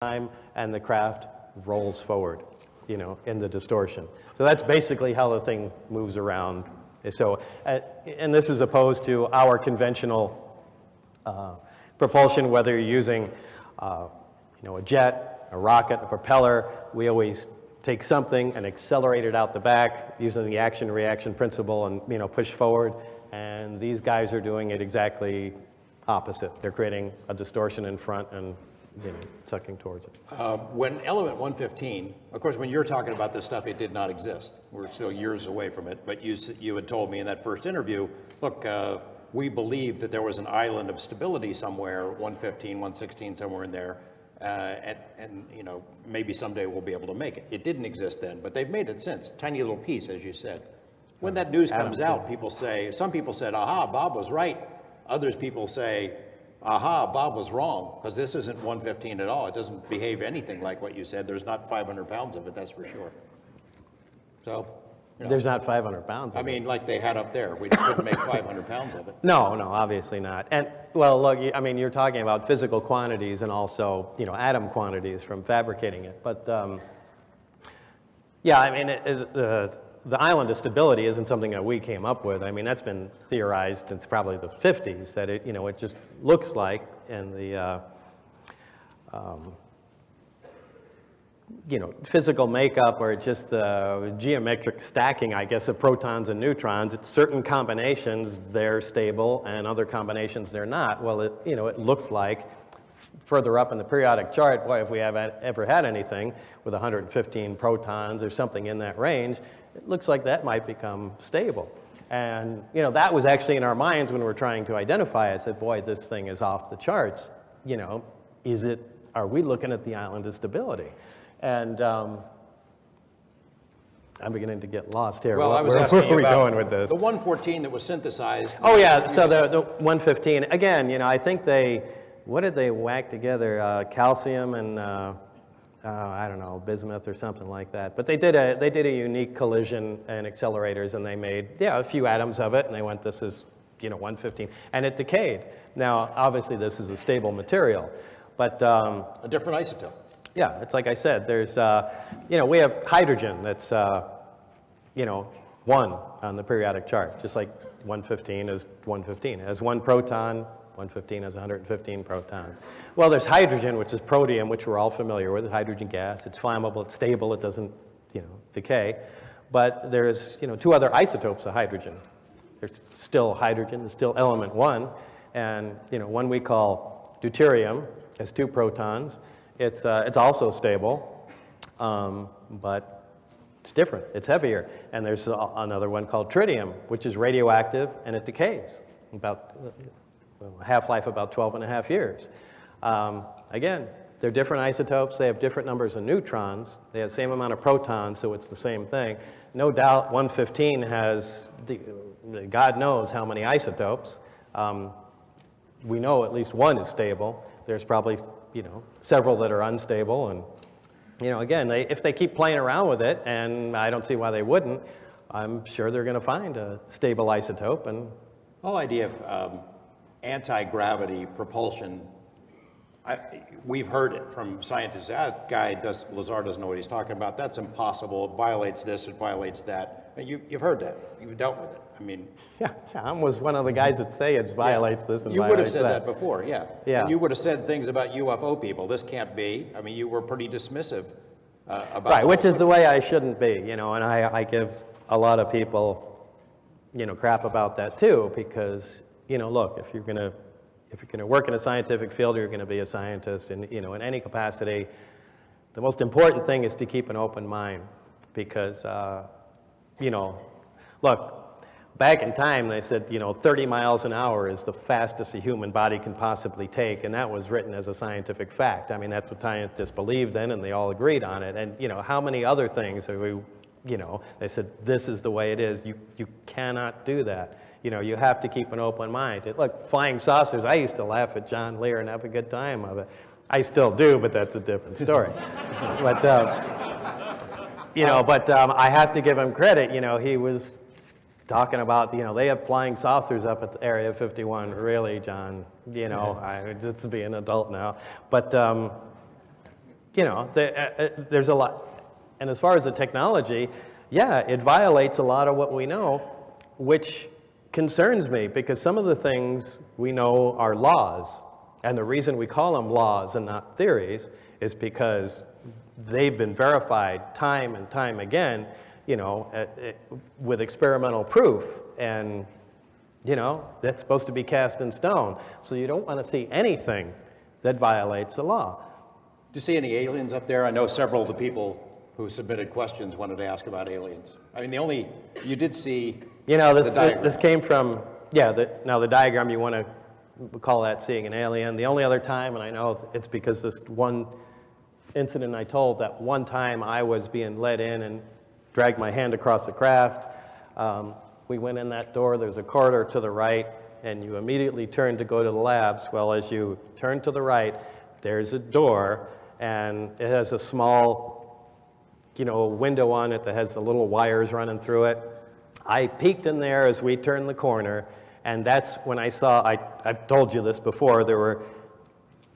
time, and the craft rolls forward, in the distortion. So that's basically how the thing moves around. So, and this is opposed to our conventional propulsion, whether you're using, a jet, a rocket, a propeller. We always take something and accelerate it out the back using the action-reaction principle and, push forward. And these guys are doing it exactly opposite. They're creating a distortion in front and sucking towards it. When element 115, of course, when you're talking about this stuff, it did not exist. We're still years away from it. But you had told me in that first interview, look, we believe that there was an island of stability somewhere, 115, 116, somewhere in there. And maybe someday we'll be able to make it. It didn't exist then, but they've made it since. Tiny little piece, as you said. When that news comes out, some people said, aha, Bob was right. Others people say, aha, Bob was wrong, because this isn't 115 at all. It doesn't behave anything like what you said. There's not 500 pounds of it, that's for sure. So, There's not 500 pounds of it. I mean, like they had up there. We couldn't make 500 pounds of it. No, obviously not. And, well, look, you're talking about physical quantities and also, atom quantities from fabricating it. But, the island of stability isn't something that we came up with. I mean, that's been theorized since probably the 50s, that it, it just looks like in the, physical makeup or just the geometric stacking, I guess, of protons and neutrons. It's certain combinations, they're stable, and other combinations, they're not. Well, it looked like further up in the periodic chart, boy, if we have ever had anything with 115 protons or something in that range, it looks like that might become stable. And, that was actually in our minds when we were trying to identify it. I said, boy, this thing is off the charts. Are we looking at the island of stability? And I'm beginning to get lost here. Well, I was asking where are we about going with this? the 114 that was synthesized. Oh, yeah, so the 115. Again, I think what did they whack together? Calcium and, I don't know, bismuth or something like that. But they did a unique collision and accelerators, and they made, a few atoms of it, and they went, this is, 115. And it decayed. Now, obviously, this is a stable material, but... a different isotope. Yeah, it's like I said, there's, we have hydrogen that's, 1 on the periodic chart, just like 115 is 115. It has 1 proton, 115 has 115 protons. Well, there's hydrogen, which is protium, which we're all familiar with, hydrogen gas. It's flammable, it's stable, it doesn't, decay. But there's, 2 other isotopes of hydrogen. There's still hydrogen, there's still element 1, and, one we call deuterium, has 2 protons. It's also stable, but it's different, it's heavier. And there's another one called tritium, which is radioactive, and it decays about half-life about 12 and a half years. Again, they're different isotopes, they have different numbers of neutrons, they have the same amount of protons, so it's the same thing. No doubt 115 has, God knows how many isotopes. We know at least 1 is stable. There's probably, several that are unstable, and, again, if they keep playing around with it, and I don't see why they wouldn't, I'm sure they're going to find a stable isotope. And the whole idea of anti-gravity propulsion, we've heard it from scientists. Lazar doesn't know what he's talking about. That's impossible. It violates this, it violates that. And you've heard that. You've dealt with it. I mean, yeah, I was one of the guys that say it violates this and you violates would have said that before, yeah. And you would have said things about UFO people. This can't be. I mean, you were pretty dismissive about right, which is the way I shouldn't be, and I give a lot of people, crap about that too, because, look, if you're going to work in a scientific field, you're going to be a scientist, and, in any capacity, the most important thing is to keep an open mind, because, look, back in time, they said, 30 miles an hour is the fastest a human body can possibly take, and that was written as a scientific fact. I mean, that's what scientists believed then, and they all agreed on it. And, how many other things have we, they said, this is the way it is. You cannot do that. You have to keep an open mind. Look, flying saucers, I used to laugh at John Lear and have a good time of it. I still do, but that's a different story. But, I have to give him credit. He was talking about, they have flying saucers up at the Area 51. Really, John, I just be an adult now. But there's a lot. And as far as the technology, yeah, it violates a lot of what we know, which concerns me because some of the things we know are laws. And the reason we call them laws and not theories is because they've been verified time and time again, with experimental proof. And, that's supposed to be cast in stone. So you don't want to see anything that violates the law. Do you see any aliens up there? I know several of the people who submitted questions wanted to ask about aliens. I mean, you did see the diagram. This came from, now the diagram, you want to call that seeing an alien. The only other time, and I know it's because this one incident I told, that one time I was being led in and dragged my hand across the craft. We went in that door, there's a corridor to the right, and you immediately turn to go to the labs. Well, as you turn to the right, there's a door, and it has a small, window on it that has the little wires running through it. I peeked in there as we turned the corner, and that's when I saw, I've told you this before, there were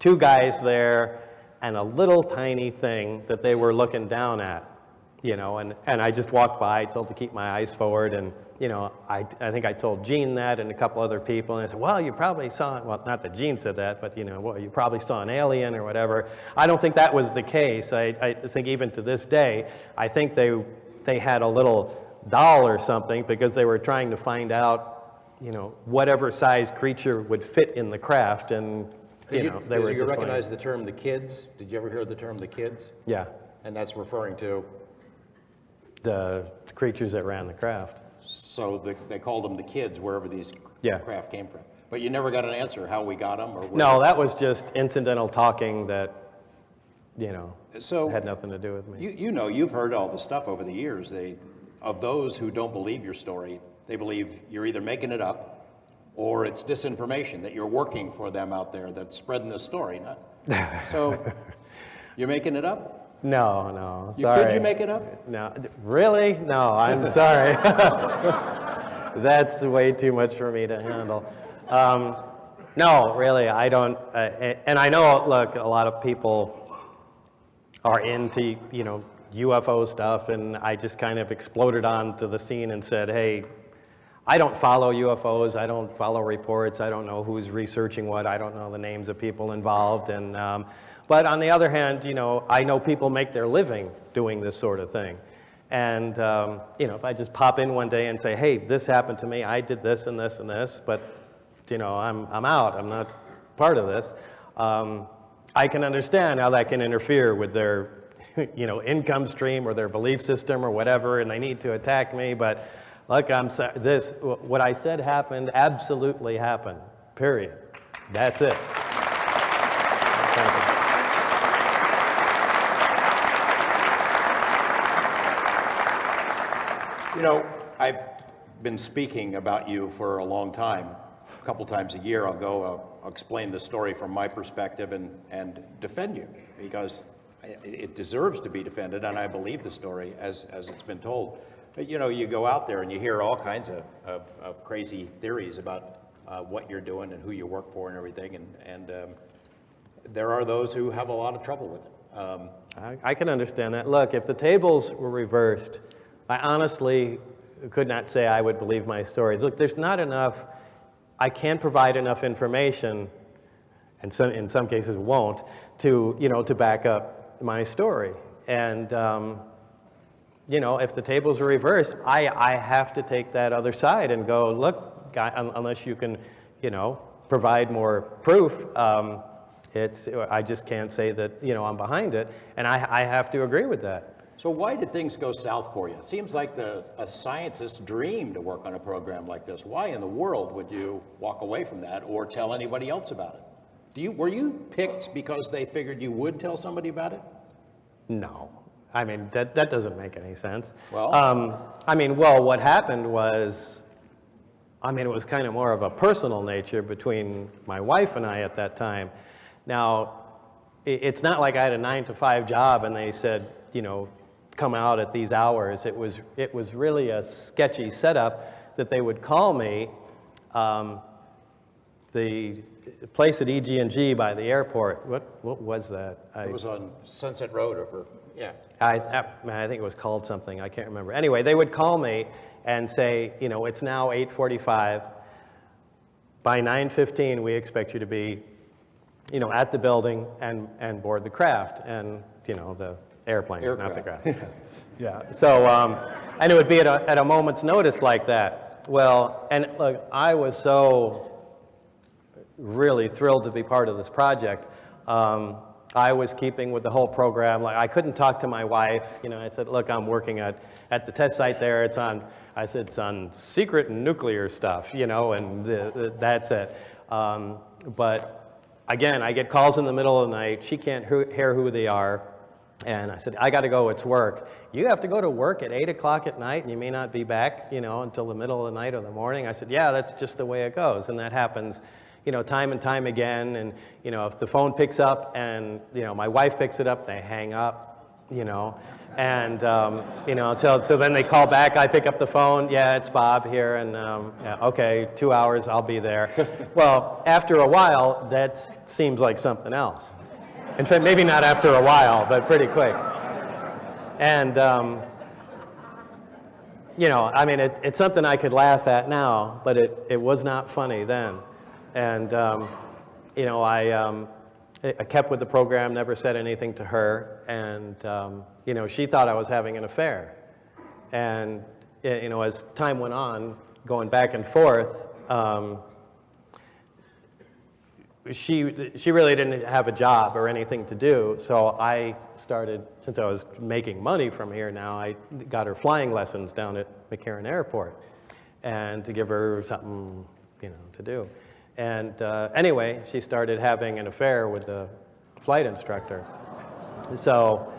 two guys there and a little tiny thing that they were looking down at, and I just walked by, told to keep my eyes forward, and, I think I told Gene that and a couple other people, and I said, well, you probably saw, well, not that Gene said that, but, well, you probably saw an alien or whatever. I don't think that was the case. I think even to this day, I think they had a little doll or something because they were trying to find out, whatever size creature would fit in the craft, and, they were Did you just recognize the term the kids? Did you ever hear the term the kids? Yeah, And that's referring to, the creatures that ran the craft. so they called them the kids wherever these Yeah. craft came from. But you never got an answer how we got them or where. No, that was just incidental talking that, So had nothing to do with me. you've heard all the stuff over the years. Of those who don't believe your story, they believe you're either making it up or it's disinformation, that you're working for them out there that's spreading the story. So you're making it up? No, sorry. Could you make it up? No, really? No, I'm sorry. That's way too much for me to handle. No, really, I don't. And I know, look, a lot of people are into, UFO stuff, and I just kind of exploded onto the scene and said, hey, I don't follow UFOs, I don't follow reports, I don't know who's researching what, I don't know the names of people involved, and but on the other hand, I know people make their living doing this sort of thing. And, if I just pop in one day and say, hey, this happened to me, I did this and this and this, but, I'm out, I'm not part of this, I can understand how that can interfere with their, income stream or their belief system or whatever, and they need to attack me, but look, what I said happened, absolutely happened, period. That's it. I've been speaking about you for a long time. A couple times a year I'll explain the story from my perspective and defend you, because it deserves to be defended, and I believe the story as it's been told. But you go out there and you hear all kinds of crazy theories about what you're doing and who you work for and everything, and there are those who have a lot of trouble with it. I can understand that. Look, if the tables were reversed, I honestly could not say I would believe my story. Look, there's not enough, I can't provide enough information, and in some cases won't, to back up my story. And, if the tables are reversed, I have to take that other side and go, look, guy, unless you can, provide more proof, I just can't say that, I'm behind it, and I have to agree with that. So why did things go south for you? It seems like a scientist's dream to work on a program like this. Why in the world would you walk away from that or tell anybody else about it? Were you picked because they figured you would tell somebody about it? No. I mean, that doesn't make any sense. Well? What happened was, it was kind of more of a personal nature between my wife and I at that time. Now, it's not like I had a 9-to-5 job and they said, come out at these hours. It was really a sketchy setup that they would call me. The place at EG&G by the airport. What was that? It was on Sunset Road over, yeah. I think it was called something, I can't remember. Anyway, they would call me and say, you know, it's now 8:45. By 9:15, we expect you to be, you know, at the building and board the craft, and, you know, the airplane, not the craft. Yeah, so, and it would be at a moment's notice like that. Well, and look, I was so really thrilled to be part of this project. I was keeping with the whole program. Like, I couldn't talk to my wife. You know, I said, look, I'm working at the test site there. I said, it's on secret nuclear stuff, you know, and that's it. But again, I get calls in the middle of the night. She can't hear who they are. And I said, I got to go, it's work. You have to go to work at 8 o'clock at night, and you may not be back, you know, until the middle of the night or the morning. I said, yeah, that's just the way it goes. And that happens, you know, time and time again. And, you know, if the phone picks up and, you know, my wife picks it up, they hang up, you know. And, you know, so then they call back, I pick up the phone, yeah, it's Bob here, and, yeah, okay, 2 hours, I'll be there. Well, after a while, that seems like something else. In fact, maybe not after a while, but pretty quick. And, you know, I mean, it's something I could laugh at now, but it was not funny then. And, you know, I kept with the program, never said anything to her, and, you know, she thought I was having an affair. And, you know, as time went on, going back and forth, she really didn't have a job or anything to do, so I started, since I was making money from here now, I got her flying lessons down at McCarran Airport, and to give her something, you know, to do. And anyway, she started having an affair with the flight instructor. So,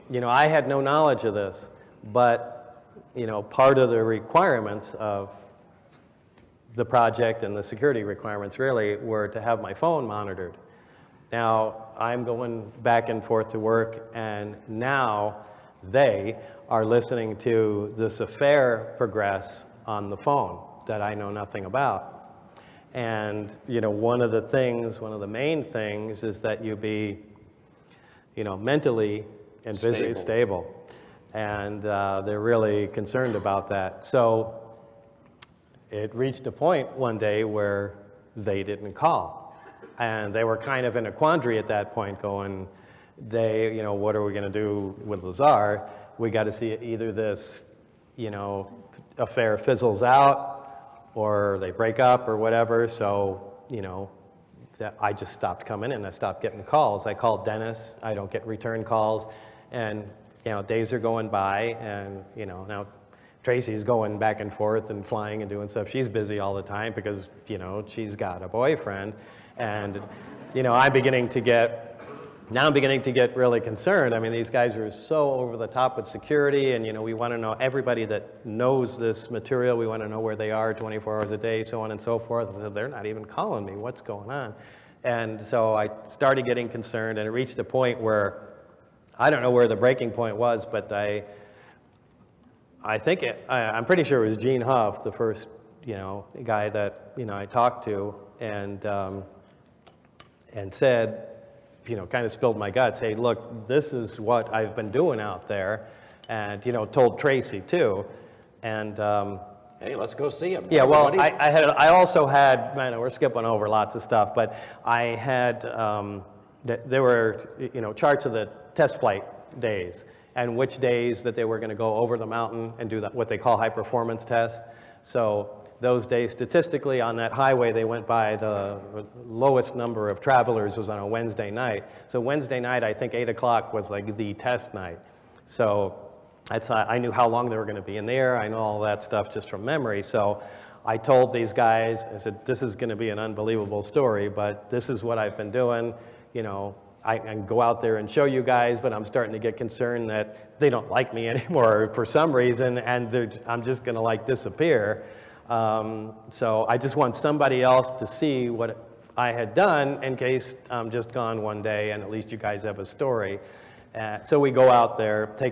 you know, I had no knowledge of this, but, you know, part of the requirements of the project and the security requirements really were to have my phone monitored. Now, I'm going back and forth to work, and now they are listening to this affair progress on the phone that I know nothing about. And, you know, one of the main things is that you be, you know, mentally and physically stable. And they're really concerned about that. So it reached a point one day where they didn't call. And they were kind of in a quandary at that point going, you know, what are we going to do with Lazar? We got to see either this, you know, affair fizzles out or they break up or whatever. So, you know, I just stopped coming in. I stopped getting calls. I called Dennis. I don't get return calls. And, you know, days are going by, and, you know, now Tracy's going back and forth and flying and doing stuff. She's busy all the time because, you know, she's got a boyfriend. And, you know, I'm beginning to get really concerned. I mean, these guys are so over the top with security, and, you know, we want to know everybody that knows this material. We want to know where they are 24 hours a day, so on and so forth. And so they're not even calling me. What's going on? And so I started getting concerned, and it reached a point where, I don't know where the breaking point was, but I'm pretty sure it was Gene Huff, the first, you know, guy that, you know, I talked to, and said, you know, kind of spilled my guts. Hey, look, this is what I've been doing out there, and, you know, told Tracy too, and hey, let's go see him. Yeah, well, I also had, man, we're skipping over lots of stuff, but I had, there were, you know, charts of the test flight days, and which days that they were going to go over the mountain and do what they call high performance test. So those days, statistically, on that highway they went by, the lowest number of travelers was on a Wednesday night. So Wednesday night, I think 8 o'clock was like the test night. So I knew how long they were going to be in there. I know all that stuff just from memory. So I told these guys, I said, this is going to be an unbelievable story, but this is what I've been doing. You know, I can go out there and show you guys, but I'm starting to get concerned that they don't like me anymore for some reason, and I'm just going to like disappear. So I just want somebody else to see what I had done in case I'm just gone one day, and at least you guys have a story. So we go out there, take